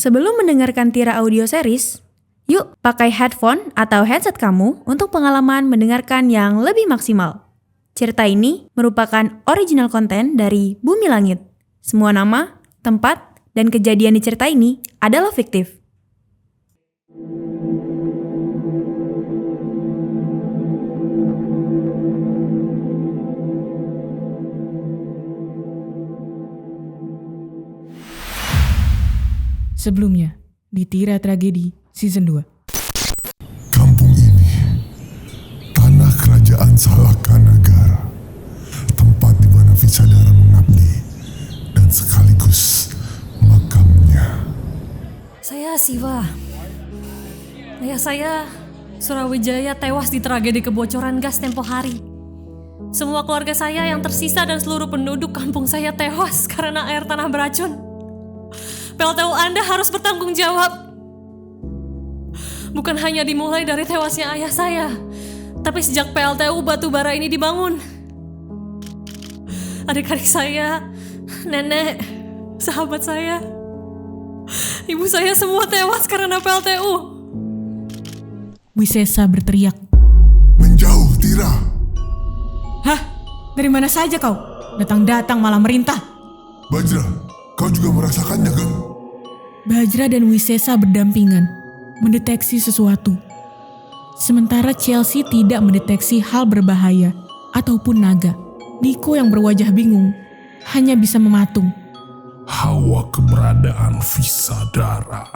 Sebelum mendengarkan Tira Audio Series, yuk pakai headphone atau headset kamu untuk pengalaman mendengarkan yang lebih maksimal. Cerita ini merupakan original konten dari Bumi Langit. Semua nama, tempat, dan kejadian di cerita ini adalah fiktif. Sebelumnya, di Tira Tragedi Season 2. Kampung ini, tanah kerajaan Salakanagara, tempat di mana Visadara mengabdi dan sekaligus makamnya. Saya Siwa. Ayah saya, Surawijaya, tewas di tragedi kebocoran gas tempo hari. Semua keluarga saya yang tersisa dan seluruh penduduk kampung saya tewas karena air tanah beracun. PLTU Anda harus bertanggung jawab. Bukan hanya dimulai dari tewasnya ayah saya, tapi sejak PLTU batubara ini dibangun. Adik-adik saya, nenek, sahabat saya, ibu saya semua tewas karena PLTU. Wisesa berteriak. Menjauh, Tira. Hah? Dari mana saja kau? Datang-datang malah merintah. Bajra, kau juga merasakannya kan? Bajra dan Wisesa berdampingan, mendeteksi sesuatu. Sementara Chelsea tidak mendeteksi hal berbahaya ataupun naga. Niko yang berwajah bingung hanya bisa mematung. Hawa keberadaan Visadara.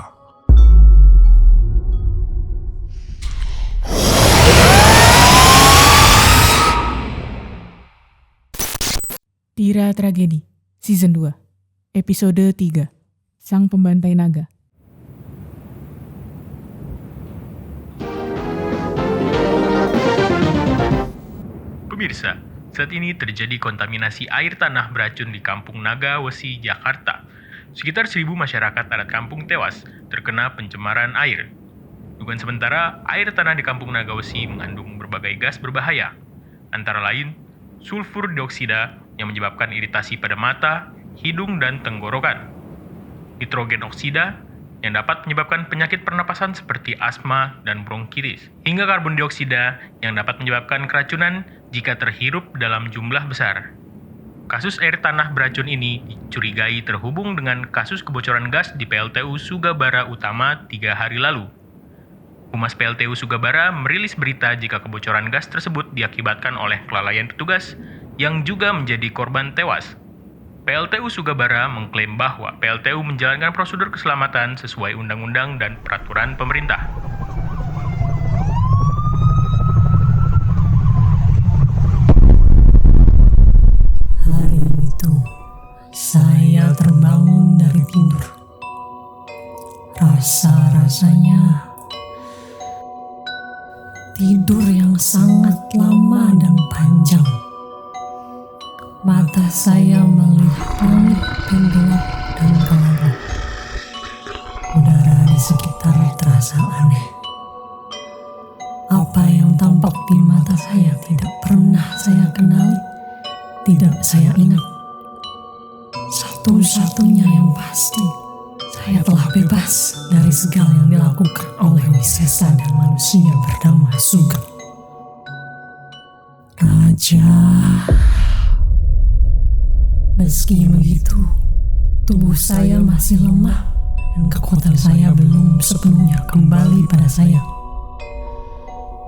Tira Tragedi Season 2 Episode 3 Sang Pembantai Naga. Pemirsa, saat ini terjadi kontaminasi air tanah beracun di Kampung Naga Wesi, Jakarta. Sekitar 1.000 masyarakat adat kampung tewas terkena pencemaran air. Dugaan sementara, air tanah di Kampung Naga Wesi mengandung berbagai gas berbahaya, antara lain sulfur dioksida yang menyebabkan iritasi pada mata, hidung, dan tenggorokan. Nitrogen oksida yang dapat menyebabkan penyakit pernapasan seperti asma dan bronkitis, hingga karbon dioksida yang dapat menyebabkan keracunan jika terhirup dalam jumlah besar. Kasus air tanah beracun ini dicurigai terhubung dengan kasus kebocoran gas di PLTU Sugabara Utama 3 hari lalu. Humas PLTU Sugabara merilis berita jika kebocoran gas tersebut diakibatkan oleh kelalaian petugas yang juga menjadi korban tewas. PLTU Sugabara mengklaim bahwa PLTU menjalankan prosedur keselamatan sesuai undang-undang dan peraturan pemerintah. Hari itu, saya terbangun dari tidur. Rasa-rasanya tidur yang sangat lama dan panjang. Mata saya melihat langit yang gelap dan kelabu. Udara di sekitar terasa aneh. Apa yang tampak di mata saya tidak pernah saya kenali, tidak saya ingat. Satu-satunya yang pasti, saya telah bebas dari segala yang dilakukan oleh Wisesa dan manusia bernama Sugeng. Raja. Meski begitu, tubuh saya masih lemah dan kekuatan saya belum sepenuhnya kembali pada saya.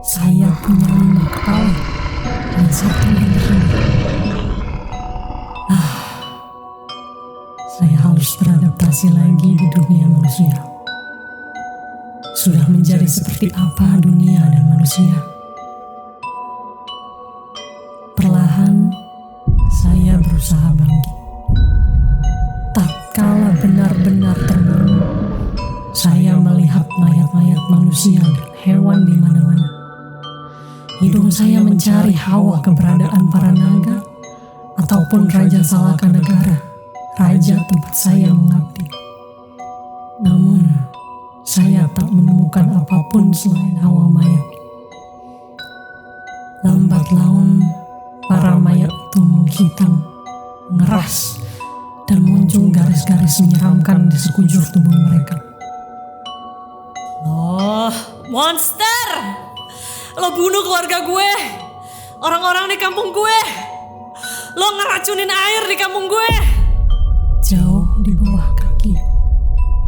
Saya punya 5 kepala dan 1 yang berhenti. Saya harus beradaptasi lagi di dunia manusia. Sudah menjadi seperti apa dunia dan manusia? Perlahan, saya berusaha bangkit. Tak kala benar-benar terbangun, saya melihat mayat-mayat manusia dan hewan di mana-mana. Hidung saya mencari hawa keberadaan para naga ataupun Raja Salakanagara, raja tempat saya mengabdi. Namun, saya tak menemukan apapun selain hawa mayat. Lambat laun, para mayat itu menghitam, mengeras, dan muncul garis-garis menyeramkan di sekujur tubuh mereka. Oh, monster! Lo bunuh keluarga gue, orang-orang di kampung gue. Lo ngeracunin air di kampung gue. Jauh di bawah kaki,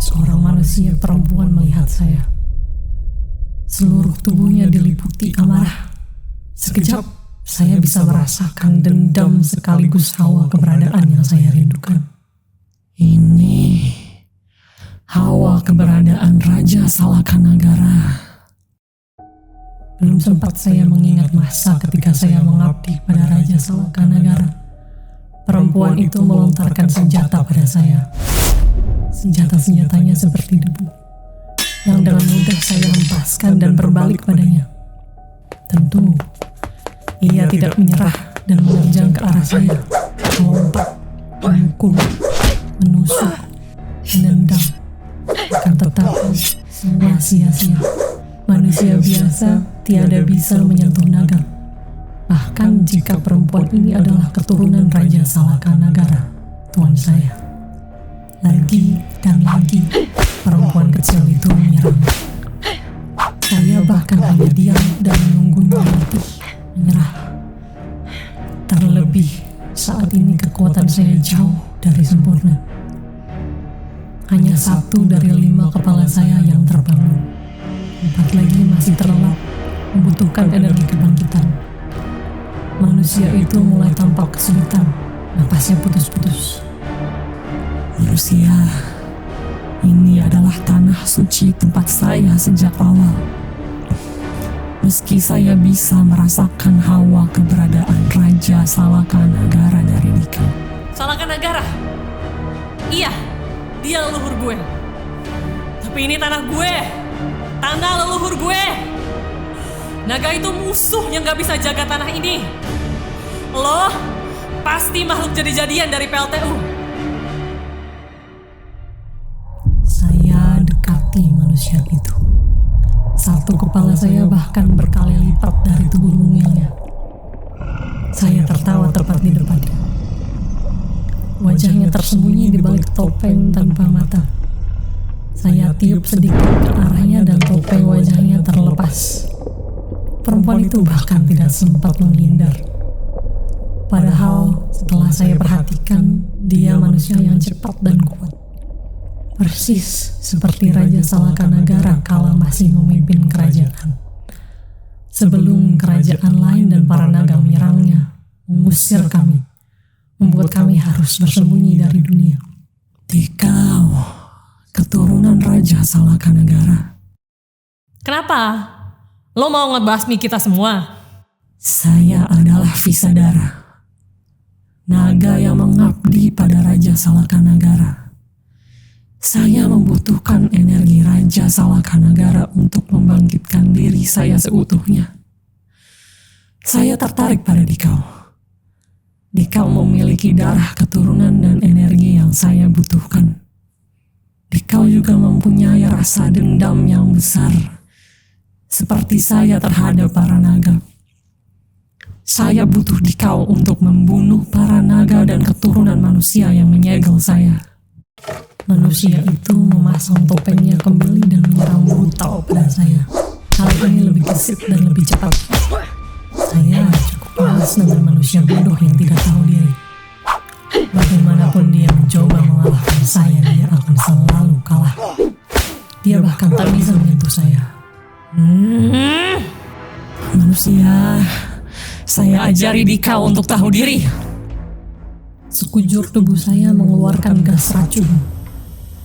seorang manusia perempuan melihat saya. Seluruh tubuhnya diliputi amarah. Sekejap, saya bisa merasakan dendam sekaligus hawa keberadaan yang saya rindukan. Ini hawa keberadaan Raja Salakanagara. Belum sempat saya mengingat masa ketika saya mengabdi pada Raja Salakanagara. Perempuan itu melontarkan senjata pada saya. Senjata-senjatanya seperti debu, yang dengan mudah saya hempaskan dan berbalik padanya. Tentu, ia tidak menyerah dan menerjang ke arah saya, melompat, memukul, menusuk, menendang. Akan tetapi, semua sia-sia. Manusia biasa tiada bisa menyentuh naga. Bahkan jika perempuan ini adalah keturunan Raja Salakanagara, tuan saya. Lagi dan lagi, perempuan kecil itu menyerang. Saya bahkan hanya diam dan menunggunya mati, menyerah. Terlebih, saat ini kekuatan saya jauh dari sempurna. Hanya 1 dari 5 kepala saya yang terbangun. 4 lagi masih terlelap, membutuhkan energi kebangkitan. Manusia itu mulai tampak kesulitan, napasnya putus-putus. Manusia, ini adalah tanah suci tempat saya sejak awal. Meski saya bisa merasakan hawa keberadaan Raja Salakanagara dari Dika. Salakanagara? Iya, dia leluhur gue. Tapi ini tanah gue. Tanah leluhur gue. Naga itu musuh yang gak bisa jaga tanah ini. Lo pasti makhluk jadi-jadian dari PLTU. Saya dekati manusia itu. 1 kepala saya bahkan berkali lipat dari tubuh mungilnya. Saya tertawa tepat di depannya. Wajahnya tersembunyi di balik topeng tanpa mata. Saya tiup sedikit ke arahnya dan topeng wajahnya terlepas. Perempuan itu bahkan tidak sempat menghindar. Padahal setelah saya perhatikan, dia manusia yang cepat dan kuat. Persis seperti Raja Salakanagara kala masih memimpin kerajaan. Sebelum kerajaan lain dan para naga menyerangnya, mengusir kami, membuat kami harus bersembunyi dari dunia. Dikau, keturunan Raja Salakanagara. Kenapa? Lo mau ngebasmi kita semua? Saya adalah Visadara, naga yang mengabdi pada Raja Salakanagara. Saya membutuhkan energi Raja Salakanagara untuk membangkitkan diri saya seutuhnya. Saya tertarik pada Dikau. Dikau memiliki darah keturunan dan energi yang saya butuhkan. Dikau juga mempunyai rasa dendam yang besar, seperti saya terhadap para naga. Saya butuh Dikau untuk membunuh para naga dan keturunan manusia yang menyegel saya. Manusia itu memasang topengnya kembali dan menyerang brutal pada saya. Hal ini lebih gesit dan lebih cepat. Saya cukup puas dengan manusia bodoh yang tidak tahu diri. Bagaimanapun dia mencoba mengalahkan saya, dia akan selalu kalah. Dia bahkan tak bisa menyentuh saya. Manusia, saya ajari Dikau untuk tahu diri. Sekujur tubuh saya mengeluarkan gas racun.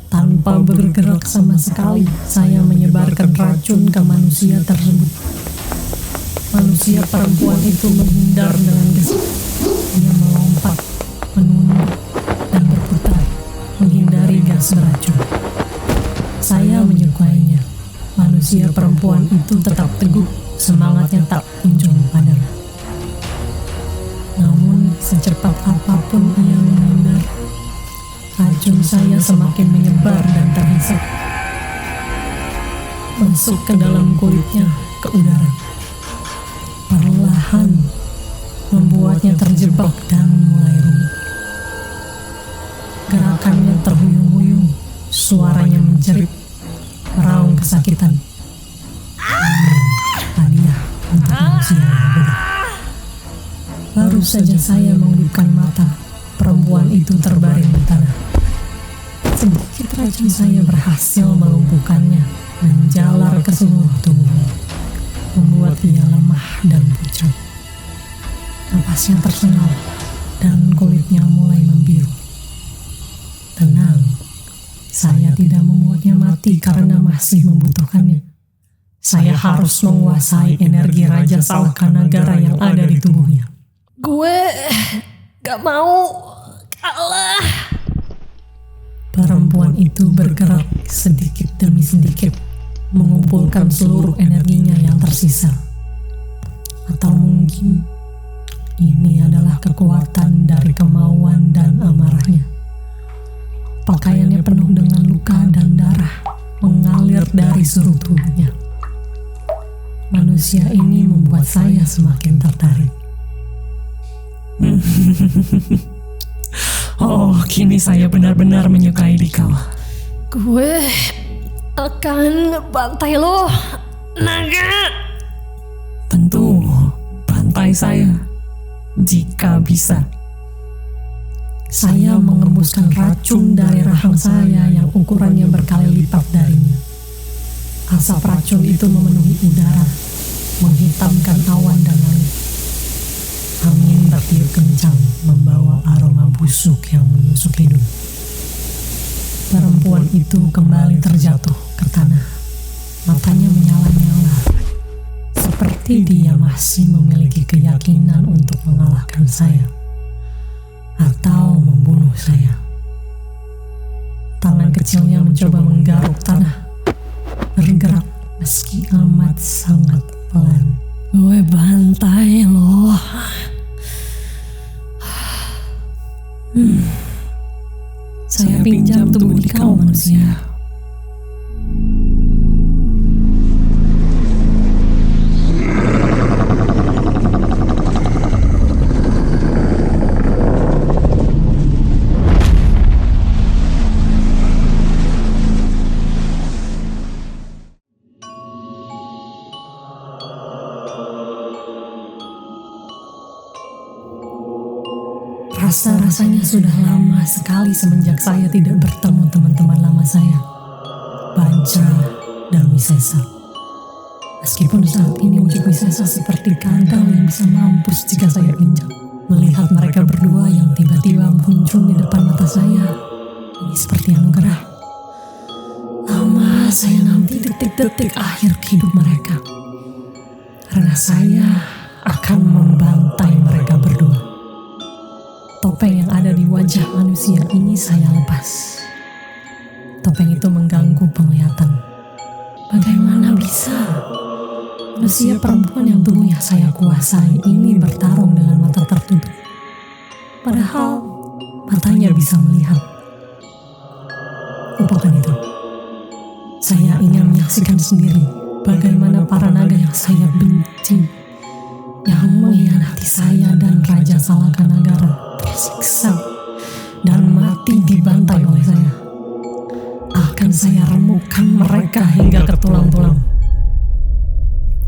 Tanpa bergerak sama sekali, saya menyebarkan racun ke manusia tersebut. Manusia perempuan itu menghindar dengan gesit. Dia melompat, menunduk, dan berputar, menghindari gas beracun. Saya menyukainya. Manusia perempuan itu tetap teguh, semangatnya tak kunjung padam. Namun, secepat apapun ia menghindar, racun saya semakin menyebar dan terhisap. Masuk ke dalam kulitnya, ke udara. Perlahan, membuatnya terjebak dan mulai runtuh. Gerakannya terhuyung-huyung, suaranya menjerit, meraung ke kesakitan. Hadiah untuk manusia yang bodoh. Baru saja saya mengedipkan mata, perempuan itu terbaring di tanah. Sedikit racun saya berhasil melumpuhkannya, menjalar ke seluruh tubuhnya, membuat dia lemah dan pucat. Napasnya tersengal dan kulitnya mulai membiru. Tenang, saya tidak membuatnya mati karena masih membutuhkannya. Saya harus menguasai energi Raja Salakanagara yang ada di tubuhnya. Gue gak mau kalah. Perempuan itu bergerak sedikit demi sedikit, mengumpulkan seluruh energinya yang tersisa. Atau mungkin ini adalah kekuatan dari kemauan dan amarahnya. Pakaiannya penuh dengan luka dan darah mengalir dari seluruh tubuhnya. Manusia ini membuat saya semakin tertarik. Oh, kini saya benar-benar menyukai dikau. Gue akan bantai lo, naga. Tentu, bantai saya, jika bisa. Saya mengembuskan racun dari rahang saya yang ukurannya berkali lipat darinya. Asap racun itu memenuhi udara, menghitamkan awan dan langit. Angin bertiup kencang membawa aroma busuk yang menusuk hidung. Perempuan itu kembali terjatuh ke tanah. Matanya menyala-nyala. Seperti dia masih memiliki keyakinan untuk mengalahkan saya. Atau membunuh saya. Tangan kecilnya mencoba menggaruk tanah. Bergerak meski amat sangat pelan. Gue bantai lo. Saya pinjam tubuh kau, manusia. Rasa-rasanya sudah lama sekali semenjak saya tidak bertemu teman-teman lama saya, Bajra dan Wisesa. Meskipun saat ini wujud Wisesa seperti kadal yang bisa mampus jika saya injak. Melihat mereka berdua yang tiba-tiba muncul di depan mata saya, ini seperti anugerah. Lama saya nanti detik-detik akhir hidup mereka, karena saya akan membantai mereka berdua. Topeng yang ada di wajah manusia ini saya lepas. Topeng itu mengganggu penglihatan. Bagaimana bisa manusia perempuan yang tubuhnya saya kuasai ini bertarung dengan mata tertutup? Padahal matanya bisa melihat. Lupakan itu. Saya ingin menyaksikan sendiri bagaimana para naga yang saya benci, yang mengkhianati saya dan Raja Salakanagara, tersiksa dan mati dibantai oleh saya. Akan saya remukkan mereka hingga ke tulang-tulang.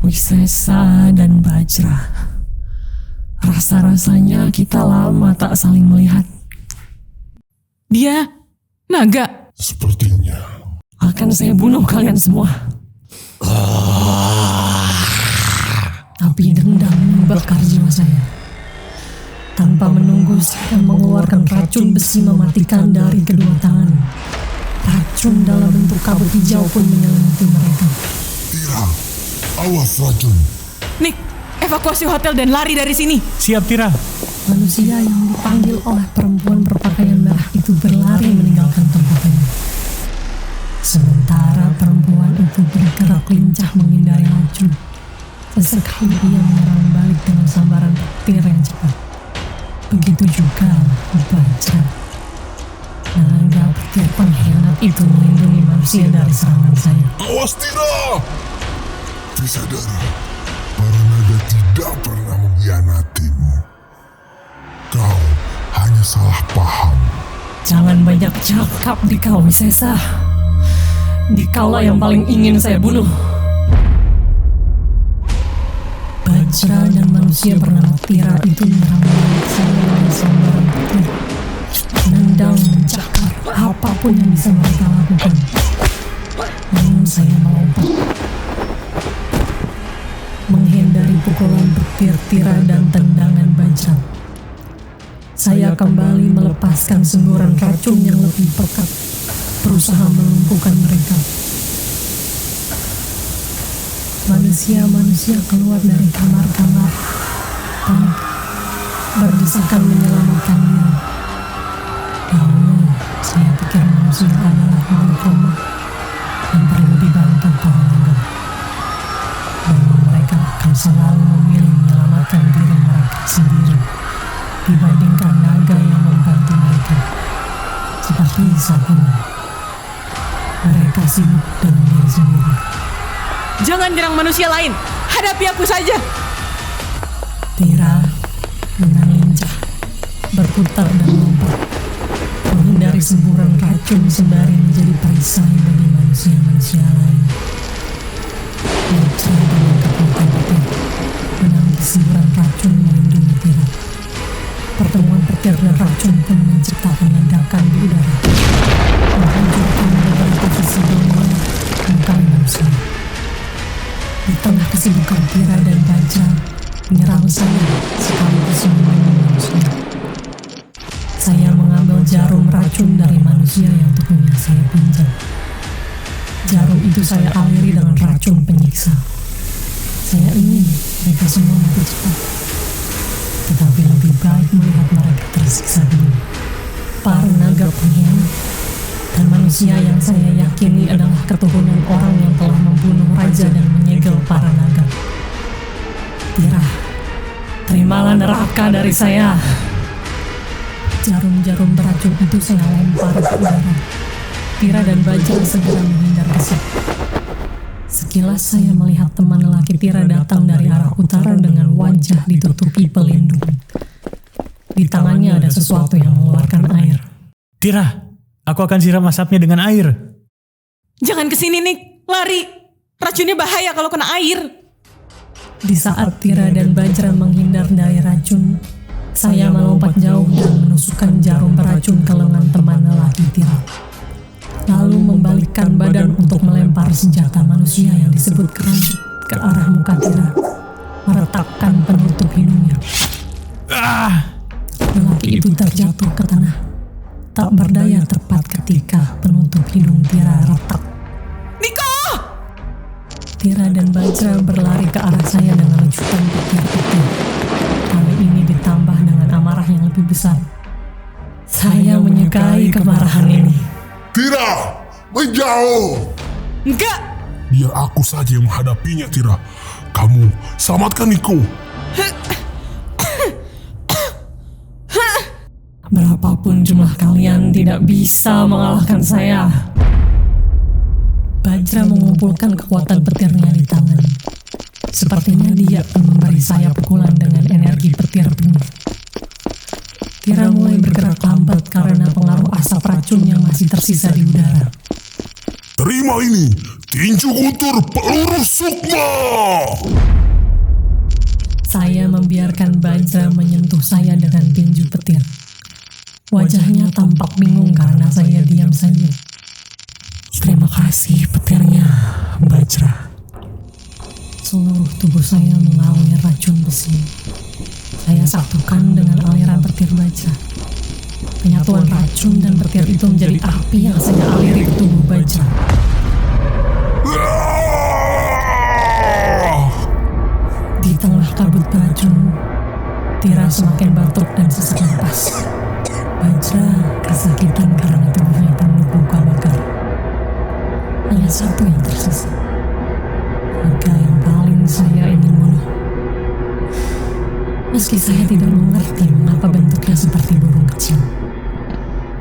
Wisesa dan Bajra, rasa-rasanya kita lama tak saling melihat. Dia naga. Sepertinya. Akan saya bunuh kalian semua. Api dendam membakar jiwa saya. Tanpa menunggu, saya mengeluarkan racun besi mematikan dari kedua tangan. Racun dalam bentuk kabut hijau pun menyelimuti mereka. Tira, awas racun. Nick, evakuasi hotel dan lari dari sini. Siap, Tira. Manusia yang dipanggil oleh perempuan berpakaian merah itu berlari meninggalkan tempatnya. Sementara perempuan itu bergerak lincah menghindari racun. Sesekali ia menyerang balik dengan sambaran petir yang cepat. Begitu juga Bajra. Naga petir pengkhianat itu melindungi manusia dari serangan saya. Awas Tira! Visadara, para naga tidak pernah mengkhianatimu. Kau hanya salah paham. Jangan banyak cakap di kau, Wisesa. dikala yang paling ingin saya bunuh. Bajra dan manusia bernama Tira itu menyerang saya dengan sambaran petir, menendang, mencakar, apapun yang bisa mereka lakukan. Namun saya melompat, menghindari pukulan petir Tira dan tendangan Bajra. Saya kembali melepaskan semburan racun yang lebih pekat, berusaha melumpuhkan mereka. Manusia-manusia keluar dari kamar-kamar, panik, berdesakan menyelamatkan diri. Dahulu, saya pikir manusia adalah makhluk lemah yang perlu dibantu para naga. Bahwa mereka akan selalu memilih menyelamatkan diri mereka sendiri dibandingkan naga yang membantu mereka. Seperti saat ini, mereka sibuk dengan diri sendiri. Jangan nyerang manusia lain. Hadapi aku saja. Tira dengan lincah berputar dan lompat, menghindari semburan racun sembari menjadi perisai bagi manusia-manusia lain. Bajra dengan kekuatan petir menangkis semburan racun melindungi Tira. Pertemuan petir dan racun pun menciptakan ledakan di udara, menghancurkan beberapa sisi bangunan tentang manusia. Di tengah kesibukan Tira dan Bajra menyerang saya sekaligus membunuh manusia. Saya mengambil jarum racun dari manusia yang tentunya saya pinjam. Jarum itu saya aliri dengan racun penyiksa. Saya ingin mereka semua mati cepat, tetapi lebih baik melihat mereka tersiksa dulu. Para naga pengkhianat dan manusia yang saya yakini adalah keturunan orang yang telah membunuh raja dan menyegel para naga. Tira, terimalah neraka dari saya. Jarum-jarum beracun itu saya lempar ke udara. Tira dan Bajra segera menghindar gesit. Sekilas saya melihat teman lelaki Tira datang dari arah utara dengan wajah ditutupi pelindung. Di tangannya ada sesuatu yang mengeluarkan air. Tira, aku akan siram asapnya dengan air. Jangan kesini, Nick. Lari. Racunnya bahaya kalau kena air. Di saat Tira dan Bajra menghindar dari racun, saya melompat jauh dan menusukkan jarum beracun ke lengan teman lelaki Tira. Lalu membalikkan badan untuk melempar senjata manusia yang disebut keranjut ke arah muka Tira, meretakkan penutup hidungnya. Lelaki itu terjatuh ke tanah, tak berdaya tepat ketika penutup hidung Tira retak. Niko! Tira dan Bajra berlari ke arah saya dengan lecutan petir-petir. Kali ini ditambah dengan amarah yang lebih besar. Saya menyukai kemarahan ini. Tira, menjauh! Enggak! Biar aku saja yang menghadapinya, Tira. Kamu selamatkan Niko. Berapapun jumlah kalian tidak bisa mengalahkan saya. Bajra mengumpulkan kekuatan petirnya di tangan. Sepertinya dia akan memberi saya pukulan dengan energi petir penuh. Tira mulai bergerak lambat karena pengaruh asap racun yang masih tersisa di udara. Terima ini, tinju guntur peluru sukma! Saya membiarkan Bajra menyentuh saya dengan tinju petir. Wajahnya tampak bingung karena saya diam saja. Terima kasih petirnya, Bajra. Seluruh tubuh saya mengalir racun besi. Saya satukan dengan aliran petir Bajra. Penyatuan racun dan petir itu menjadi api yang saya aliri ke tubuh Bajra. Di tengah kabut beracun, Tira semakin batuk dan sesak napas. Bajra kesakitan karena tubuhnya penuh luka bakar. Hanya satu yang tersisa, naga yang paling saya ingin bunuh. Meski saya tidak mengerti mengapa bentuknya seperti burung kecil,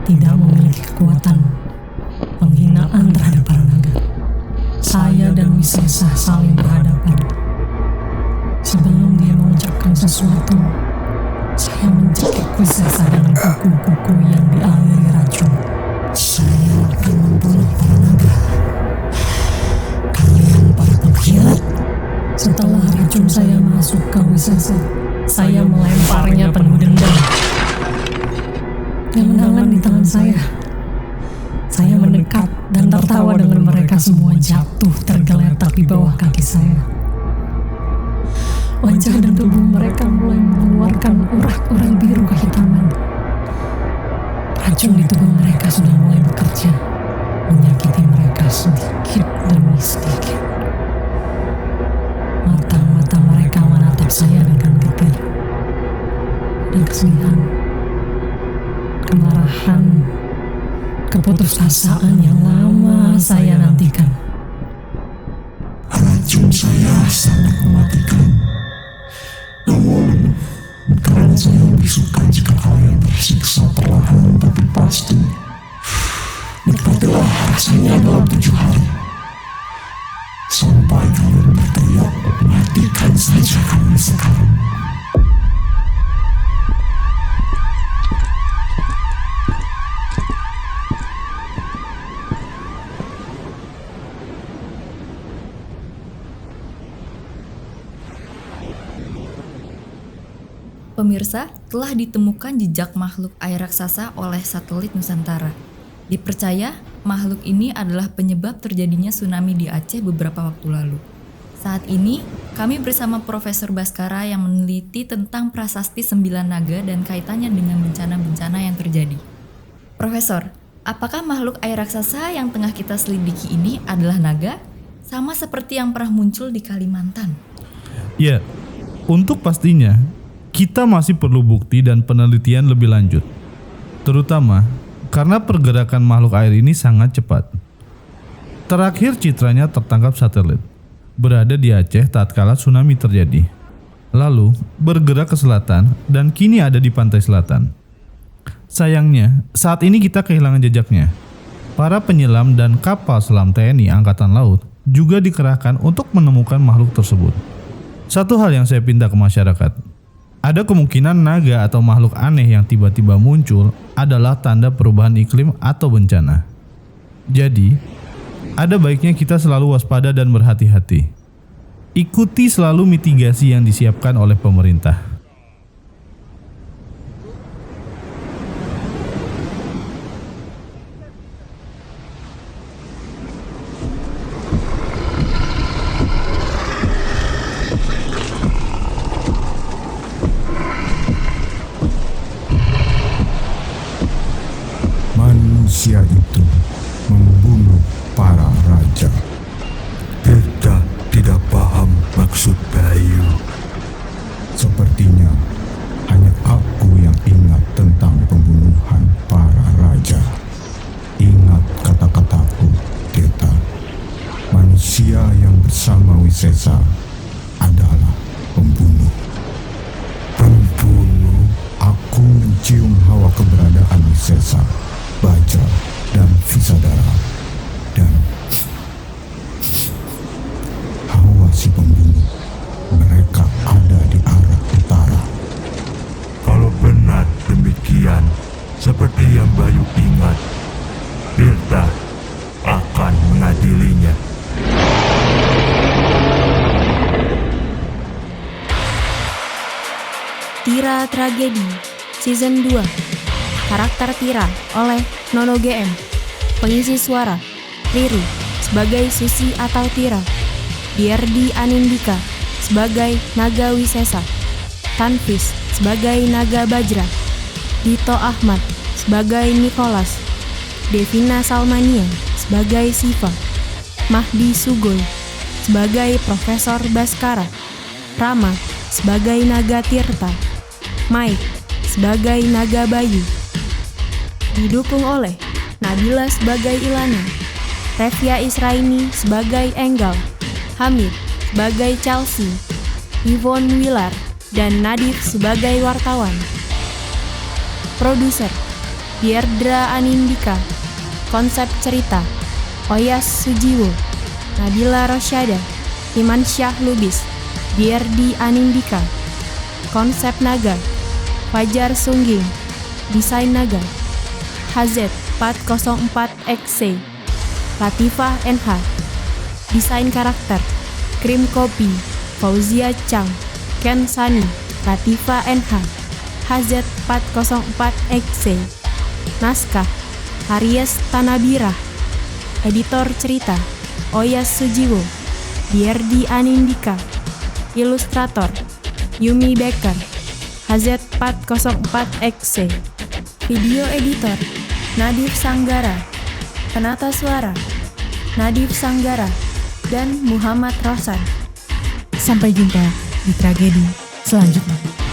tidak memiliki kekuatan, penghinaan terhadap para naga. Saya dan Wisesa saling berhadapan. Sebelum dia mengucapkan sesuatu, saya mencekik Wisesa dengan kuku-kuku yang dialiri racun. Saya akan membunuh para naga Setelah racun saya masuk ke Wisesa, saya melemparnya penuh dendam. Genangan di tangan saya. Saya mendekat dan tertawa dengan mereka semua jatuh tergeletak di bawah kaki saya. Wajah dan tubuh mereka mulai mengeluarkan urat-urat biru kehitaman. Racun di tubuh mereka sudah mulai bekerja, menyakiti mereka sedikit demi sedikit. Mata-mata mereka menatap saya dengan getir. Dan kesedihan, kemarahan, keputusasaan yang lama saya nantikan. Racun saya sangat mematikan. Namun, karena saya lebih suka jika kalian tersiksa perlahan tapi pasti. Nikmatilah rasanya dalam 7 hari. Sampai kalian berteriak, matikan saja kami sekarang. Pemirsa, telah ditemukan jejak makhluk air raksasa oleh satelit Nusantara. Dipercaya, makhluk ini adalah penyebab terjadinya tsunami di Aceh beberapa waktu lalu. Saat ini, kami bersama Profesor Baskara yang meneliti tentang prasasti 9 naga dan kaitannya dengan bencana-bencana yang terjadi. Profesor, apakah makhluk air raksasa yang tengah kita selidiki ini adalah naga? Sama seperti yang pernah muncul di Kalimantan. Ya, untuk pastinya, kita masih perlu bukti dan penelitian lebih lanjut. Terutama karena pergerakan makhluk air ini sangat cepat. Terakhir citranya tertangkap satelit, berada di Aceh tatkala tsunami terjadi. Lalu bergerak ke selatan dan kini ada di pantai selatan. Sayangnya, saat ini kita kehilangan jejaknya. Para penyelam dan kapal selam TNI Angkatan Laut juga dikerahkan untuk menemukan makhluk tersebut. Satu hal yang saya pinta ke masyarakat, ada kemungkinan naga atau makhluk aneh yang tiba-tiba muncul adalah tanda perubahan iklim atau bencana. Jadi, ada baiknya kita selalu waspada dan berhati-hati. Ikuti selalu mitigasi yang disiapkan oleh pemerintah. Manusia itu membunuh para raja. Kita tidak paham maksud Bayu. Sepertinya hanya aku yang ingat tentang pembunuhan para raja. Ingat kata-kataku, Tirta. Manusia yang bersama Wisesa adalah pembunuh. Pembunuh. Aku mencium hawa keberadaan Wisesa, Bajra, dan Visadara, dan hawa si pembunuh. Mereka ada di arah utara. Kalau benar demikian, seperti yang Bayu ingat, Tirta akan mengadilinya. Tira Tragedi Season 2. Karakter Tira oleh Nono GM. Pengisi suara Riri sebagai Susi atau Tira, Dierdi Anindika sebagai Naga Wisesa, Tanfis sebagai Naga Bajra, Dito Ahmad sebagai Nicholas, Devina Salmania sebagai Siva, Mahdi Sugoy sebagai Profesor Baskara, Rama sebagai Naga Tirta, Mike sebagai Naga Bayu. Didukung oleh Nabila sebagai Ilana, Revia Israini sebagai Enggal, Hamid sebagai Chelsea, Yvonne Wilar, dan Nadif sebagai wartawan. Produser Dierdra Anindika. Konsep cerita Oyas Sujiwo, Nabila Rosyada, Iman Syah Lubis, Dierdi Anindika. Konsep naga Fajar Sungging. Desain naga HZ404XC, Latifah NH. Desain karakter Krim Kopi, Fauzia Chang, Ken Sani, Latifa NH, HZ404XC. Naskah Haries Tanabira. Editor cerita Oyas Sujiwo, Dierdi Anindika. Ilustrator Yumi Becker, HZ404XC. Video editor Nadif Sanggara. Penata suara Nadif Sanggara dan Muhammad Rosan. Sampai jumpa di tragedi selanjutnya.